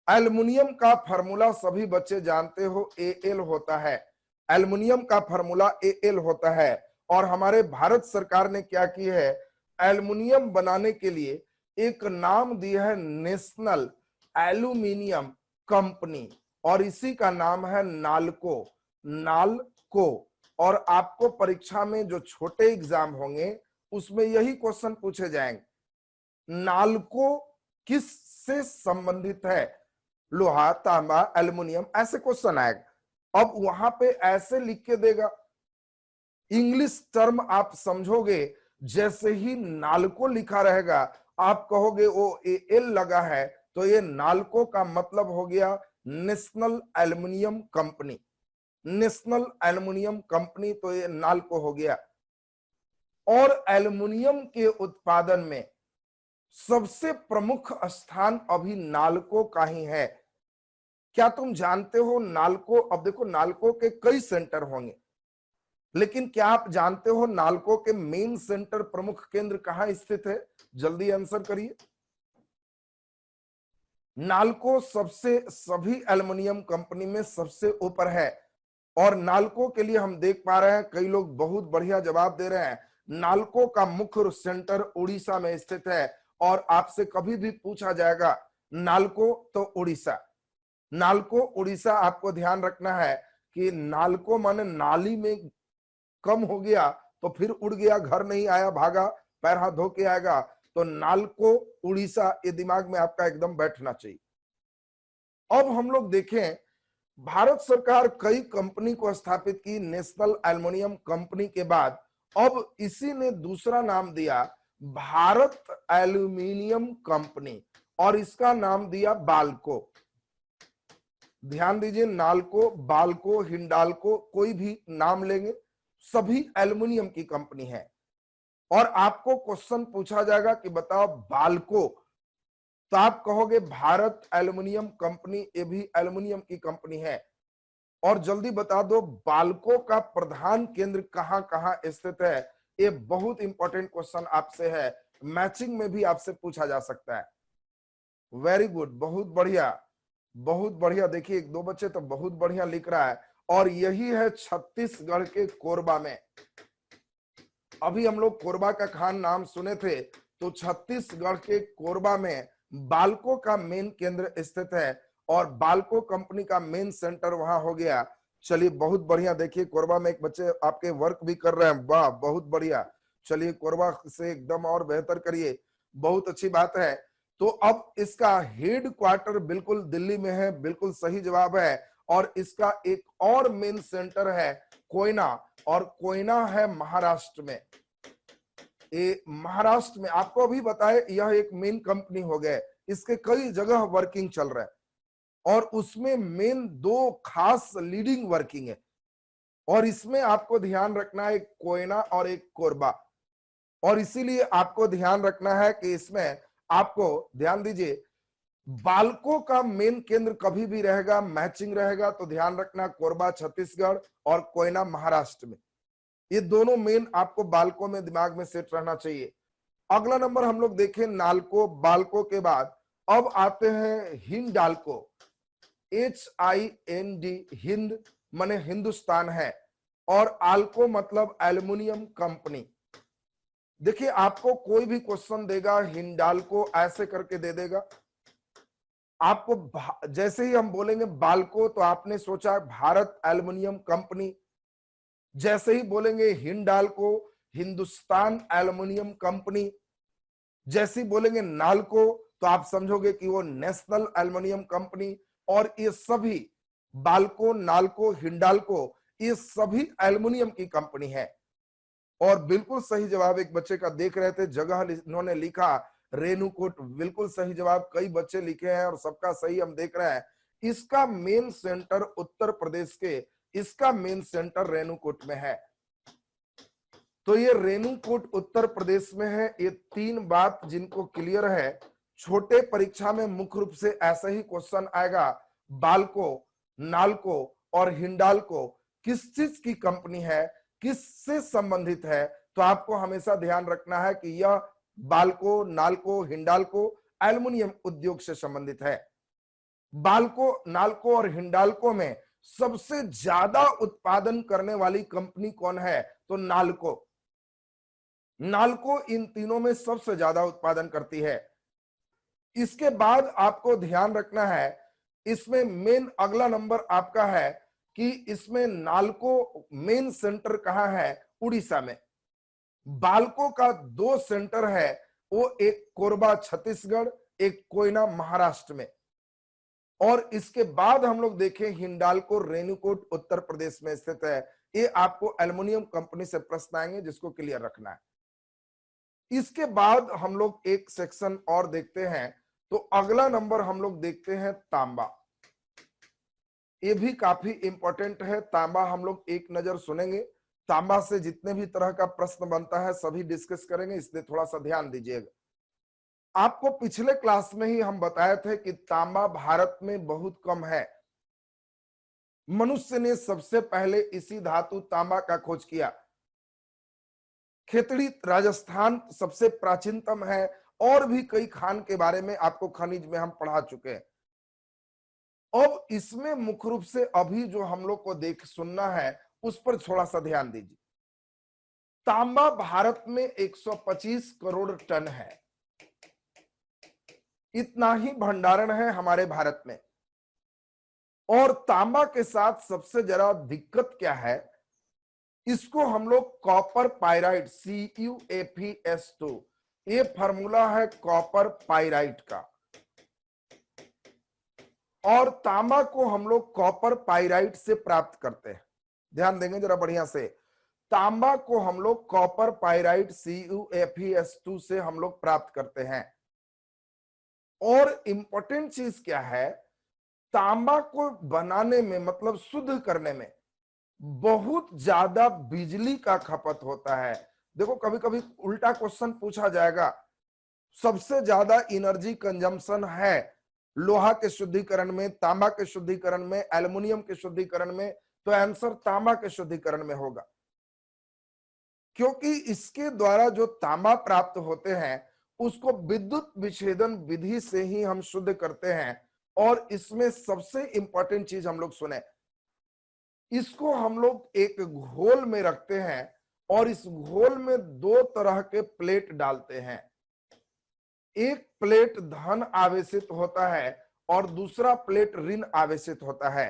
एल्युमिनियम का फार्मूला सभी बच्चे जानते हो, Al होता है। एल्युमिनियम का फार्मूला Al होता है, और हमारे भारत सरकार ने क्या की है, एल्युमिनियम बनाने के लिए एक नाम दिया है नेशनल एल्यूमिनियम कंपनी, और इसी का नाम है नालको, नालको। और आपको परीक्षा में जो छोटे एग्जाम होंगे उसमें यही क्वेश्चन पूछे जाएंगे, नालको किस से संबंधित है, लोहा तांबा एल्युमिनियम, ऐसे क्वेश्चन आएगा। अब वहां पे ऐसे लिख के देगा, इंग्लिश टर्म आप समझोगे, जैसे ही नालको लिखा रहेगा आप कहोगे वो Al लगा है, तो ये नालको का मतलब हो गया national aluminium company, national aluminium company, तो ये नालको हो गया। और एल्युमिनियम के उत्पादन में सबसे प्रमुख स्थान अभी नालको का ही है। क्या तुम जानते हो नालको, अब देखो नालको के कई सेंटर होंगे, लेकिन क्या आप जानते हो नालको के मेन सेंटर, प्रमुख केंद्र कहां स्थित है, जल्दी आंसर करिए। नालको सबसे सभी एल्युमिनियम कंपनी में सबसे ऊपर है, और नालको के लिए हम देख पा रहे हैं कई लोग बहुत बढ़िया जवाब दे रहे हैं। नालको का मुख्य सेंटर उड़ीसा में स्थित है, और आपसे कभी भी पूछा जाएगा नालको तो उड़ीसा, नालको उड़ीसा। आपको ध्यान रखना है कि नालको माने नाली में कम हो गया तो फिर उड़ गया, घर नहीं आया, भागा, पैर हाथ धो के आएगा, तो नालको उड़ीसा, ये दिमाग में आपका एकदम बैठना चाहिए। अब हम लोग देखें, भारत सरकार कई कंपनी को स्थापित की नेशनल एल्युमिनियम कंपनी के बाद, अब इसी ने दूसरा नाम दिया भारत एल्युमिनियम कंपनी, और इसका नाम दिया बाल्को। ध्यान दीजिए, नालको, बाल्को, हिंडाल्को, कोई भी नाम लेंगे, सभी एल्युमिनियम की कंपनी है। और आपको क्वेश्चन पूछा जाएगा कि बताओ बाल्को, तो आप कहोगे भारत एल्युमिनियम कंपनी, ये भी एल्युमिनियम की कंपनी है। और जल्दी बता दो बालकों का प्रधान केंद्र कहां कहां स्थित है। ये बहुत इंपॉर्टेंट क्वेश्चन आपसे है, मैचिंग में भी आपसे पूछा जा सकता है। वेरी गुड, बहुत बढ़िया, बहुत बढ़िया। देखिए एक दो बच्चे तो बहुत बढ़िया लिख रहा है, और यही है छत्तीसगढ़ के कोरबा में। अभी हम लोग कोरबा का खान नाम सुने थे, तो छत्तीसगढ़ के कोरबा में बालको का मेन केंद्र स्थित है, और बालको कंपनी का मेन सेंटर वहां हो गया। चलिए बहुत बढ़िया। देखिए कोरबा में एक बच्चे आपके वर्क भी कर रहे हैं, वाह बहुत बढ़िया। चलिए कोरबा से एकदम और बेहतर करिए, बहुत अच्छी बात है। तो अब इसका हेड क्वार्टर बिल्कुल दिल्ली में है, बिल्कुल सही जवाब है। और इसका एक और मेन सेंटर है कोयना, और कोयना है महाराष्ट्र में। ये महाराष्ट्र में आपको अभी बताए, यह एक मेन कंपनी हो गए, इसके कई जगह वर्किंग चल रहा है, और उसमें मेन दो खास लीडिंग वर्किंग है। और इसमें आपको ध्यान रखना है, एक कोयना और एक कोरबा। और इसीलिए आपको ध्यान रखना है कि इसमें आपको ध्यान दीजिए, बालकों का मेन केंद्र कभी भी रहेगा, मैचिंग रहेगा, तो ध्यान रखना कोरबा छत्तीसगढ़ और कोयना महाराष्ट्र में। ये दोनों मेन आपको बालकों में दिमाग में सेट रहना चाहिए। अगला नंबर हम लोग देखें नालको, बालको के बाद अब आते हैं हिंडाल्को। HIND, हिंद माने हिंदुस्तान है, और आल्को मतलब एल्युमिनियम कंपनी। देखिए आपको कोई भी क्वेश्चन देगा हिंडाल्को ऐसे करके दे देगा आपको। जैसे ही हम बोलेंगे बालको तो आपने सोचा भारत एल्युमिनियम कंपनी, जैसे ही बोलेंगे हिंडाल्को हिंदुस्तान एल्युमिनियम कंपनी, जैसे ही बोलेंगे नाल्को तो आप समझोगे कि वो नेशनल एल्युमिनियम कंपनी। और ये सभी बाल्को, नाल्को, हिंडाल्को ये सभी एल्युमिनियम की कंपनी है। और बिल्कुल सही जवाब एक बच्चे का देख रहे थे, जगह इन्होंने लिखा रेणुकूट, बिल्कुल सही जवाब कई बच्चे लिखे हैं और सबका सही हम देख रहे हैं। इसका मेन सेंटर उत्तर प्रदेश के, इसका मेन सेंटर रेणुकूट में है। तो ये रेणुकूट उत्तर प्रदेश में है। ये तीन बात जिनको क्लियर है, छोटे परीक्षा में मुख्य रूप से ऐसा ही क्वेश्चन आएगा, बाल्को, नाल्को और हिंडाल्को किस चीज की कंपनी है, किससे संबंधित है। तो आपको हमेशा ध्यान रखना है कि यह बाल्को, नाल्को, हिंडाल्को एल्युमिनियम उद्योग से संबंधित है। बाल्को, नाल्को और हिंडाल्को में सबसे ज्यादा उत्पादन करने वाली कंपनी कौन है, तो नाल्को। नाल्को इन तीनों में सबसे ज्यादा उत्पादन करती है। इसके बाद आपको ध्यान रखना है, इसमें मेन अगला नंबर आपका है कि इसमें नाल्को मेन सेंटर कहां है, उड़ीसा में। बाल्को का दो सेंटर है, वो एक कोरबा छत्तीसगढ़, एक कोयना महाराष्ट्र में। और इसके बाद हम लोग देखें हिंडाल्को रेणुकूट उत्तर प्रदेश में स्थित है। ये आपको एल्युमिनियम कंपनी से प्रश्न आएंगे, जिसको क्लियर रखना है। इसके बाद हम लोग एक सेक्शन और देखते हैं, तो अगला नंबर हम लोग देखते हैं तांबा। ये भी काफी इंपॉर्टेंट है, तांबा हम लोग एक नजर सुनेंगे। तांबा से जितने भी तरह का प्रश्न बनता है सभी डिस्कस करेंगे, इसलिए थोड़ा सा ध्यान दीजिएगा। आपको पिछले क्लास में ही हम बताए थे कि तांबा भारत में बहुत कम है। मनुष्य ने सबसे पहले इसी धातु तांबा का खोज किया। खेतड़ी राजस्थान सबसे प्राचीनतम है, और भी कई खान के बारे में आपको खनिज में हम पढ़ा चुके हैं। अब इसमें मुख्य रूप से अभी जो हम लोग को देख सुनना है उस पर थोड़ा सा ध्यान दीजिए। तांबा भारत में 125 करोड़ टन है, इतना ही भंडारण है हमारे भारत में। और तांबा के साथ सबसे जरा दिक्कत क्या है, इसको हम लोग कॉपर पाइराइट CuFeS2, ये फार्मूला है कॉपर पाइराइट का। और तांबा को हम लोग कॉपर पाइराइट से प्राप्त करते हैं, ध्यान देंगे जरा बढ़िया से। तांबा को हम लोग कॉपर पाइराइट CuFeS2 से हम लोग प्राप्त करते हैं। और इंपॉर्टेंट चीज क्या है, तांबा को बनाने में मतलब शुद्ध करने में बहुत ज्यादा बिजली का खपत होता है। देखो कभी कभी उल्टा क्वेश्चन पूछा जाएगा, सबसे ज्यादा एनर्जी कंजम्पशन है लोहा के शुद्धिकरण में, तांबा के शुद्धिकरण में, एल्युमिनियम के शुद्धिकरण में, तो आंसर तांबा के शुद्धिकरण में होगा, क्योंकि इसके द्वारा जो तांबा प्राप्त होते हैं उसको विद्युत विच्छेदन विधि से ही हम शुद्ध करते हैं। और इसमें सबसे इंपॉर्टेंट चीज हम लोग सुने, इसको हम लोग एक घोल में रखते हैं और इस घोल में दो तरह के प्लेट डालते हैं। एक प्लेट धन आवेशित होता है और दूसरा प्लेट ऋण आवेशित होता है।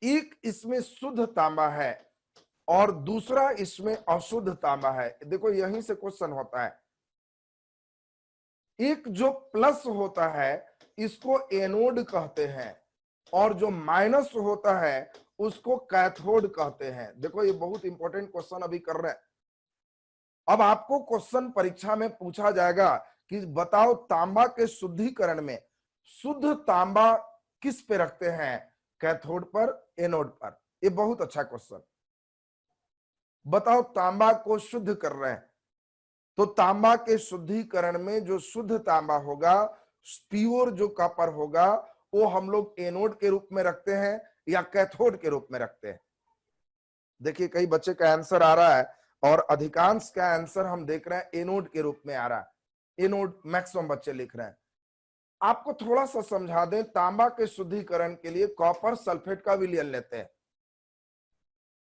एक इसमें शुद्ध तांबा है और दूसरा इसमें अशुद्ध तांबा है। देखो यहीं से क्वेश्चन होता है। एक जो प्लस होता है इसको एनोड कहते हैं और जो माइनस होता है उसको कैथोड कहते हैं। देखो ये बहुत इंपॉर्टेंट क्वेश्चन अभी कर रहे हैं। अब आपको क्वेश्चन परीक्षा में पूछा जाएगा कि बताओ तांबा के शुद्धिकरण में शुद्ध तांबा किस पे रखते हैं, कैथोड पर, एनोड पर। ये बहुत अच्छा क्वेश्चन। बताओ तांबा को शुद्ध कर रहे हैं तो तांबा के शुद्धिकरण में जो शुद्ध तांबा होगा, प्योर जो कॉपर होगा, वो हम लोग एनोड के रूप में रखते हैं या कैथोड के रूप में रखते हैं। देखिए कई बच्चे का आंसर आ रहा है और अधिकांश का आंसर हम देख रहे हैं एनोड के रूप में आ रहा है। एनोड मैक्सिमम बच्चे लिख रहे हैं। आपको थोड़ा सा समझा दें, तांबा के शुद्धिकरण के लिए कॉपर सल्फेट का विलयन लेते हैं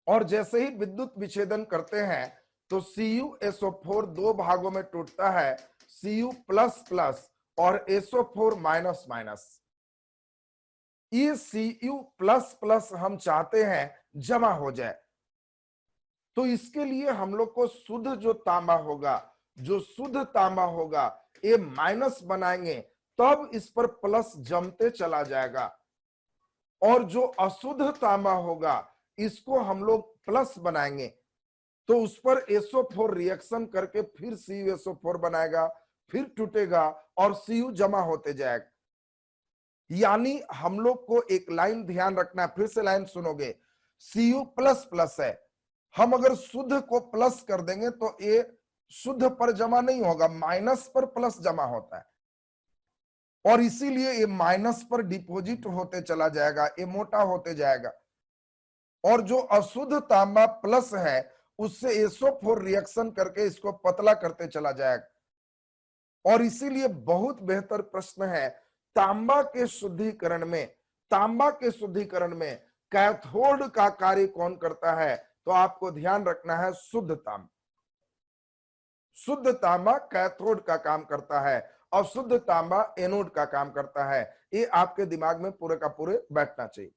और जैसे ही विद्युत विच्छेदन करते हैं तो CuSO4 दो भागों में टूटता है, Cu++ और SO4 माइनस। ये Cu++ हम चाहते हैं जमा हो जाए, तो इसके लिए हम लोग को शुद्ध जो तांबा होगा, जो शुद्ध तांबा होगा, ये माइनस बनाएंगे तब इस पर प्लस जमते चला जाएगा। और जो अशुद्ध तांबा होगा इसको हम लोग प्लस बनाएंगे तो उस पर SO4 रिएक्शन करके फिर CuSO4 बनाएगा, फिर टूटेगा और Cu जमा होते जाएगा। यानी हम लोग को एक लाइन ध्यान रखना है, फिर से लाइन सुनोगे, Cu++ है, हम अगर शुद्ध को प्लस कर देंगे तो ये शुद्ध पर जमा नहीं होगा, माइनस पर प्लस जमा होता है और इसीलिए ये माइनस पर डिपॉजिट होते चला जाएगा, ये मोटा होते जाएगा। और जो अशुद्ध तांबा प्लस है उससे SO4 रिएक्शन करके इसको पतला करते चला जाएगा। और इसीलिए बहुत बेहतर प्रश्न है, तांबा के शुद्धिकरण में, तांबा के शुद्धिकरण में कैथोड का कार्य कौन करता है, तो आपको ध्यान रखना है शुद्ध तांबा। शुद्ध तांबा कैथोड का काम करता है और शुद्ध तांबा एनोड का काम करता है। ये आपके दिमाग में पूरे का पूरे बैठना चाहिए।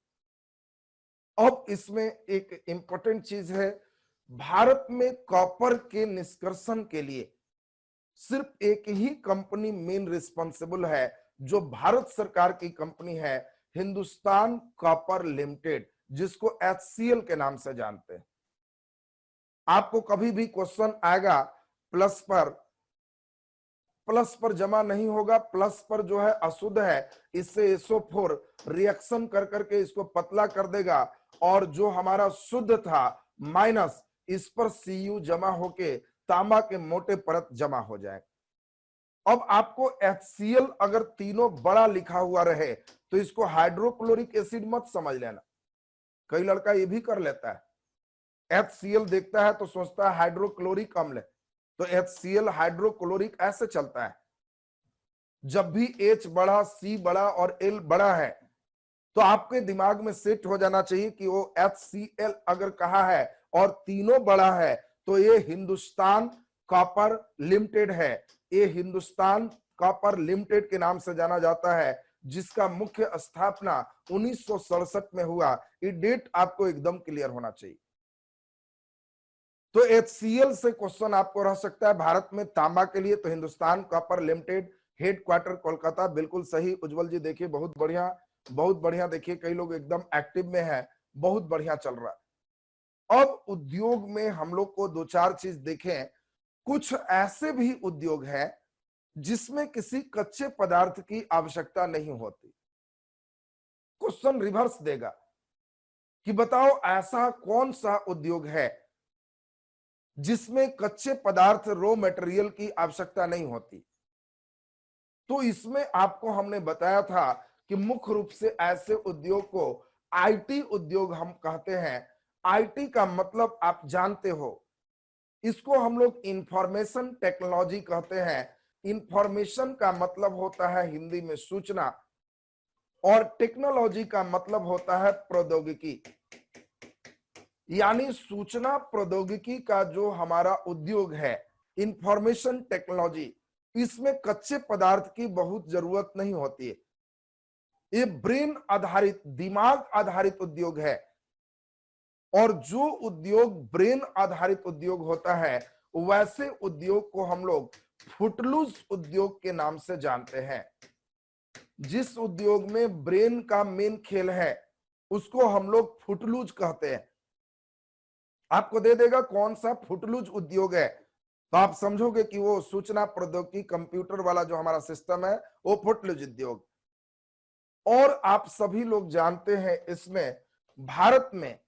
अब इसमें एक इंपॉर्टेंट चीज है, भारत में कॉपर के निष्कर्षण के लिए सिर्फ एक ही कंपनी मेन रिस्पॉन्सिबल है, जो भारत सरकार की कंपनी है, हिंदुस्तान कॉपर लिमिटेड, जिसको HCL के नाम से जानते हैं। आपको कभी भी क्वेश्चन आएगा प्लस पर जमा नहीं होगा, प्लस पर जो है अशुद्ध है, इससे SO4 रिएक्शन कर करके इसको पतला कर देगा और जो हमारा शुद्ध था माइनस, इस पर Cu जमा होके तांबा के मोटे परत जमा हो जाए। अब आपको HCl अगर तीनों बड़ा लिखा हुआ रहे तो इसको हाइड्रोक्लोरिक एसिड मत समझ लेना, कई लड़का ये भी कर लेता है, HCl देखता है तो सोचता है हाइड्रोक्लोरिक अम्ल, तो HCl हाइड्रोक्लोरिक ऐसे चलता है। जब भी H बड़ा, C बड़ा और L बड़ा है तो आपके दिमाग में सेट हो जाना चाहिए कि वो HCl अगर कहा है और तीनों बड़ा है तो ये हिंदुस्तान कॉपर लिमिटेड है। ये हिंदुस्तान कॉपर लिमिटेड के नाम से जाना जाता है, जिसका मुख्य स्थापना 1967 में हुआ। ये डेट आपको एकदम क्लियर होना चाहिए। तो HCl से क्वेश्चन आपको रह सकता है भारत में तांबा के लिए, तो Hindustan copper limited, headquarter Kolkata. बिल्कुल सही उज्जवल जी, देखिए बहुत बढ़िया, बहुत बढ़िया। देखिए कई लोग एकदम एक्टिव में है, बहुत बढ़िया चल रहा है। अब उद्योग में हम लोग को दो चार चीज देखें। कुछ ऐसे भी उद्योग हैं जिसमें किसी कच्चे पदार्थ की आवश्यकता नहीं होती। क्वेश्चन रिवर्स देगा कि बताओ ऐसा कौन सा उद्योग है जिसमें कच्चे पदार्थ, रॉ मटेरियल की आवश्यकता नहीं होती। तो इसमें आपको हमने बताया था कि मुख्य रूप से ऐसे उद्योग को आईटी उद्योग हम कहते हैं। आईटी का मतलब आप जानते हो, इसको हम लोग इंफॉर्मेशन टेक्नोलॉजी कहते हैं। इंफॉर्मेशन का मतलब होता है हिंदी में सूचना, और टेक्नोलॉजी का मतलब होता है प्रौद्योगिकी। यानी सूचना प्रौद्योगिकी का जो हमारा उद्योग है, इंफॉर्मेशन टेक्नोलॉजी, इसमें कच्चे पदार्थ की बहुत जरूरत नहीं होती है। ये ब्रेन आधारित, दिमाग आधारित उद्योग है। और जो उद्योग ब्रेन आधारित उद्योग होता है, वैसे उद्योग को हम लोग फुटलूज उद्योग के नाम से जानते हैं। जिस उद्योग में ब्रेन का मेन खेल है, उसको हम लोग फुटलूज कहते हैं। आपको दे देगा कौन सा फुटलूज उद्योग है, तो आप समझोगे कि वो सूचना प्रौद्योगिकी, कंप्यूटर वाला जो हमारा सिस्टम है, वो फुटलूज उद्योग। और आप सभी लोग जानते हैं, इसमें भारत में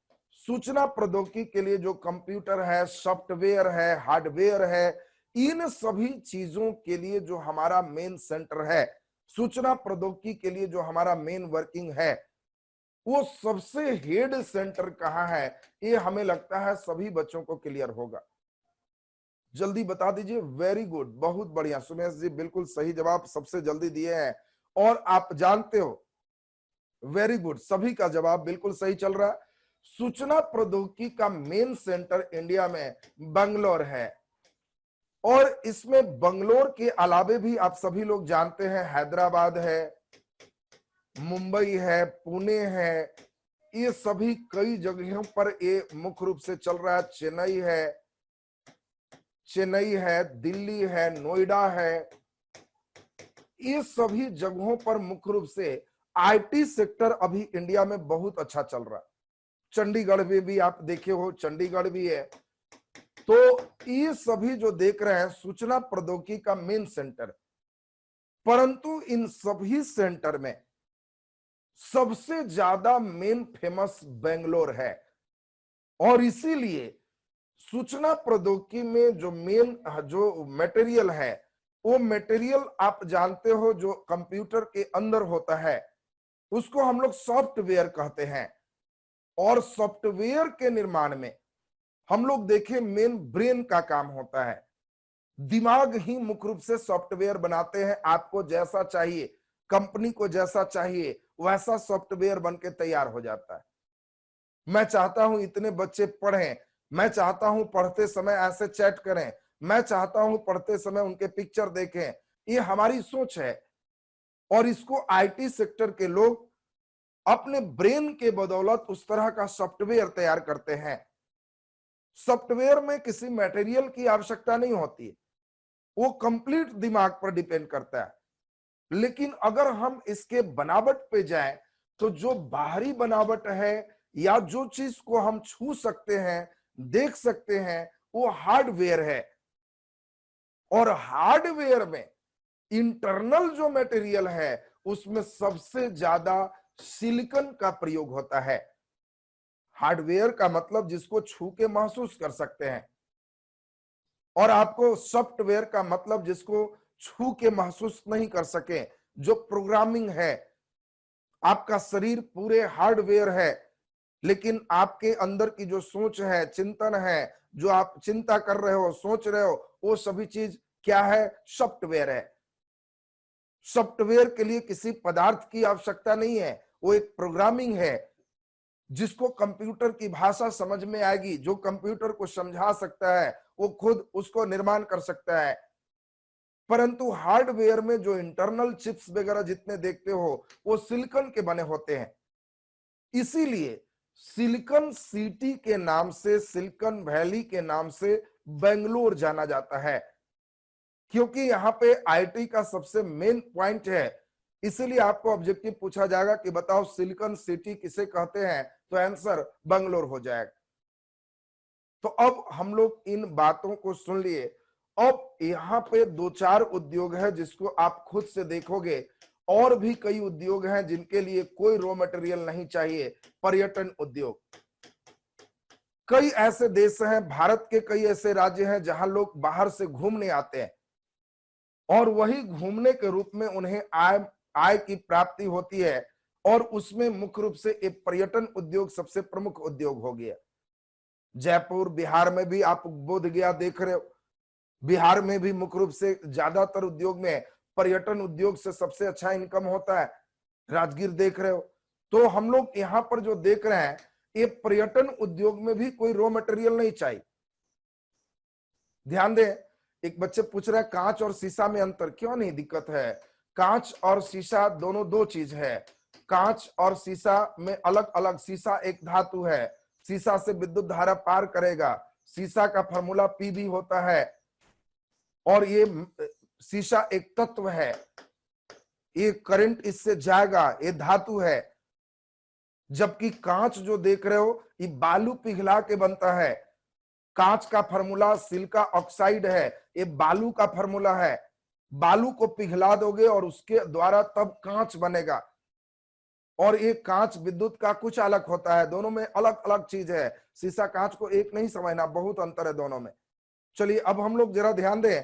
सूचना प्रौद्योगिकी के लिए जो कंप्यूटर है, सॉफ्टवेयर है, हार्डवेयर है, इन सभी चीजों के लिए जो हमारा मेन सेंटर है, सूचना प्रौद्योगिकी के लिए जो हमारा मेन वर्किंग है, वो सबसे हेड सेंटर कहां है, ये हमें लगता है सभी बच्चों को क्लियर होगा। जल्दी बता दीजिए। वेरी गुड, बहुत बढ़िया सुमेश जी, बिल्कुल सही जवाब सबसे जल्दी दिए हैं। और आप जानते हो, वेरी गुड, सभी का जवाब बिल्कुल सही चल रहा है। सूचना प्रौद्योगिकी का मेन सेंटर इंडिया में बंगलोर है। और इसमें बंगलोर के अलावे भी आप सभी लोग जानते हैं हैदराबाद है, मुंबई है, पुणे है, ये सभी कई जगहों पर ये मुख्य रूप से चल रहा है। चेन्नई है, दिल्ली है, नोएडा है, ये सभी जगहों पर मुख्य रूप से आईटी सेक्टर अभी इंडिया में बहुत अच्छा चल रहा है। चंडीगढ़ में भी आप देखे हो, चंडीगढ़ भी है। तो ये सभी जो देख रहे हैं सूचना प्रौद्योगिकी का मेन सेंटर, परंतु इन सभी सेंटर में सबसे ज्यादा मेन फेमस बेंगलोर है। और इसीलिए सूचना प्रौद्योगिकी में जो मेन जो मटेरियल है, वो मटेरियल आप जानते हो जो कंप्यूटर के अंदर होता है, उसको हम लोग सॉफ्टवेयर कहते हैं। और सॉफ्टवेयर के निर्माण में हम लोग देखें मेन ब्रेन का काम होता है। दिमाग ही मुख्य रूप से सॉफ्टवेयर बनाते हैं। आपको जैसा चाहिए, कंपनी को जैसा चाहिए, वैसा सॉफ्टवेयर बन के तैयार हो जाता है। मैं चाहता हूं इतने बच्चे पढ़ें, मैं चाहता हूं पढ़ते समय ऐसे चैट करें, मैं चाहता हूं पढ़ते समय उनके पिक्चर देखें, ये हमारी सोच है। और इसको आईटी सेक्टर के लोग अपने ब्रेन के बदौलत उस तरह का सॉफ्टवेयर तैयार करते हैं। सॉफ्टवेयर में किसी मटेरियल की आवश्यकता नहीं होती, वो कंप्लीट दिमाग पर डिपेंड करता है। लेकिन अगर हम इसके बनावट पे जाएं, तो जो बाहरी बनावट है या जो चीज को हम छू सकते हैं, देख सकते हैं, वो हार्डवेयर है। और हार्डवेयर में इंटरनल जो मटेरियल है, उसमें सबसे ज्यादा सिलिकॉन का प्रयोग होता है। हार्डवेयर का मतलब जिसको छू के महसूस कर सकते हैं, और आपको सॉफ्टवेयर का मतलब जिसको छू के महसूस नहीं कर सके, जो प्रोग्रामिंग है। आपका शरीर पूरे हार्डवेयर है, लेकिन आपके अंदर की जो सोच है, चिंतन है, जो आप चिंता कर रहे हो, सोच रहे हो, वो सभी चीज क्या है? सॉफ्टवेयर है। सॉफ्टवेयर के लिए किसी पदार्थ की आवश्यकता नहीं है, वो एक प्रोग्रामिंग है जिसको कंप्यूटर की भाषा समझ में आएगी। जो कंप्यूटर को समझा सकता है, वो खुद उसको निर्माण कर सकता है। परंतु हार्डवेयर में जो इंटरनल चिप्स वगैरह जितने देखते हो, वो सिलिकॉन के बने होते हैं। इसीलिए सिलिकॉन सिटी के नाम से, सिलिकॉन वैली के नाम से बेंगलोर जाना जाता है, क्योंकि यहाँ पे आईटी का सबसे मेन पॉइंट है। इसीलिए आपको ऑब्जेक्टिव पूछा जाएगा कि बताओ सिलिकॉन सिटी किसे कहते हैं, तो आंसर बेंगलोर हो जाएगा। तो अब हम लोग इन बातों को सुन लिए। अब यहाँ पे दो चार उद्योग है जिसको आप खुद से देखोगे, और भी कई उद्योग हैं जिनके लिए कोई रॉ मटेरियल नहीं चाहिए। पर्यटन उद्योग, कई ऐसे देश हैं, भारत के कई ऐसे राज्य हैं जहां लोग बाहर से घूमने आते हैं। और वही घूमने के रूप में उन्हें आय की प्राप्ति होती है, और उसमें मुख्य रूप से एक पर्यटन उद्योग सबसे प्रमुख उद्योग हो गया। जयपुर, बिहार में भी आप बोध गया देख रहे हो, बिहार में भी मुख्य रूप से ज्यादातर उद्योग में पर्यटन उद्योग से सबसे अच्छा इनकम होता है। राजगीर देख रहे हो। तो हम लोग यहाँ पर जो देख रहे हैं, ये पर्यटन उद्योग में भी कोई रॉ मटेरियल नहीं चाहिए। ध्यान दें, एक बच्चे पूछ रहे हैं कांच और शीशा में अंतर, क्यों नहीं दिक्कत है। कांच और शीशा दोनों दो चीज है। कांच और शीशा में अलग अलग, शीशा एक धातु है, शीशा से विद्युत धारा पार करेगा, शीशा का फॉर्मूला पीबी होता है, और ये शीशा एक तत्व है, ये करंट इससे जाएगा, ये धातु है। जबकि कांच जो देख रहे हो, ये बालू पिघला के बनता है। कांच का फॉर्मूला सिलिका ऑक्साइड है, ये बालू का फॉर्मूला है। बालू को पिघला दोगे और उसके द्वारा तब कांच बनेगा। और ये कांच विद्युत का कुछ अलग होता है, दोनों में अलग अलग चीज है। शीशा कांच को एक नहीं समझना, बहुत अंतर है दोनों में। चलिए अब हम लोग जरा ध्यान दें,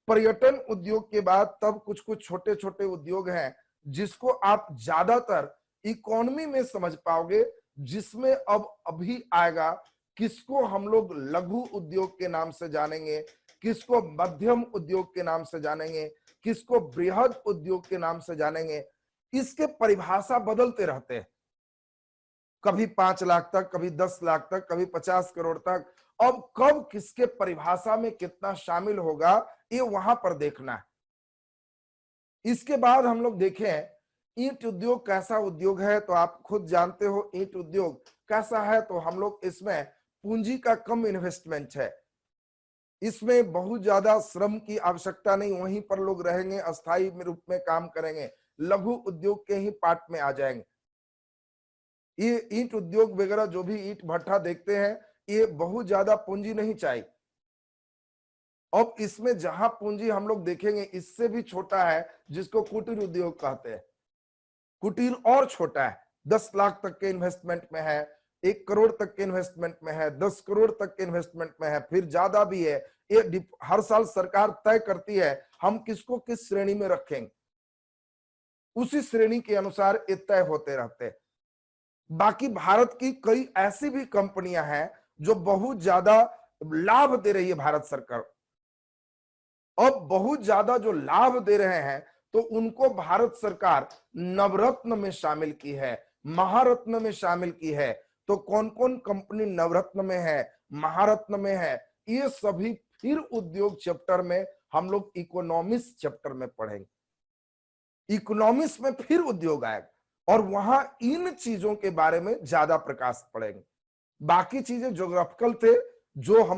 पर्यटन उद्योग के बाद तब कुछ कुछ छोटे छोटे उद्योग हैं जिसको आप ज्यादातर इकोनॉमी में समझ पाओगे, जिसमें अब अभी आएगा, किसको हम लोग लघु उद्योग के नाम से जानेंगे, किसको मध्यम उद्योग के नाम से जानेंगे, किसको बृहद उद्योग के नाम से जानेंगे। इसके परिभाषा बदलते रहते हैं, कभी 5 लाख तक, कभी 10 लाख तक, कभी 50 करोड़ तक। अब कब किसके परिभाषा में कितना शामिल होगा, ये वहां पर देखना है। इसके बाद हम लोग देखें ईंट उद्योग कैसा उद्योग है, तो आप खुद जानते हो ईंट उद्योग कैसा है। तो हम लोग इसमें पूंजी का कम इन्वेस्टमेंट है, इसमें बहुत ज्यादा श्रम की आवश्यकता नहीं, वहीं पर लोग रहेंगे, अस्थायी रूप में काम करेंगे, लघु उद्योग के ही पार्ट में आ जाएंगे। ये ईंट उद्योग वगैरह जो भी ईंट भट्ठा देखते हैं, ये बहुत ज्यादा पूंजी नहीं चाहिए। अब इसमें जहां पूंजी हम लोग देखेंगे इससे भी छोटा है, जिसको कुटीर उद्योग कहते हैं। कुटीर और छोटा है, 10 लाख तक के इन्वेस्टमेंट में है, 1 करोड़ तक के इन्वेस्टमेंट में है, 10 करोड़ तक के इन्वेस्टमेंट में है, फिर ज्यादा भी है। ये हर साल सरकार तय करती है हम किसको किस श्रेणी में रखेंगे, उसी श्रेणी के अनुसार ये तय होते रहते हैं। बाकी भारत की कई ऐसी भी कंपनियां हैं जो बहुत ज्यादा लाभ दे रही है भारत सरकार। अब बहुत ज्यादा जो लाभ दे रहे हैं, तो उनको भारत सरकार नवरत्न में शामिल की है, महारत्न में शामिल की है। तो कौन कौन कंपनी नवरत्न में है, महारत्न में है, ये सभी फिर उद्योग चैप्टर में हम लोग इकोनॉमिक्स चैप्टर में पढ़ेंगे। इकोनॉमिक्स में फिर उद्योग आएगा और वहां इन चीजों के बारे में ज्यादा प्रकाश पड़ेंगे। बाकी चीजें ज्योग्राफिकल थे जो हम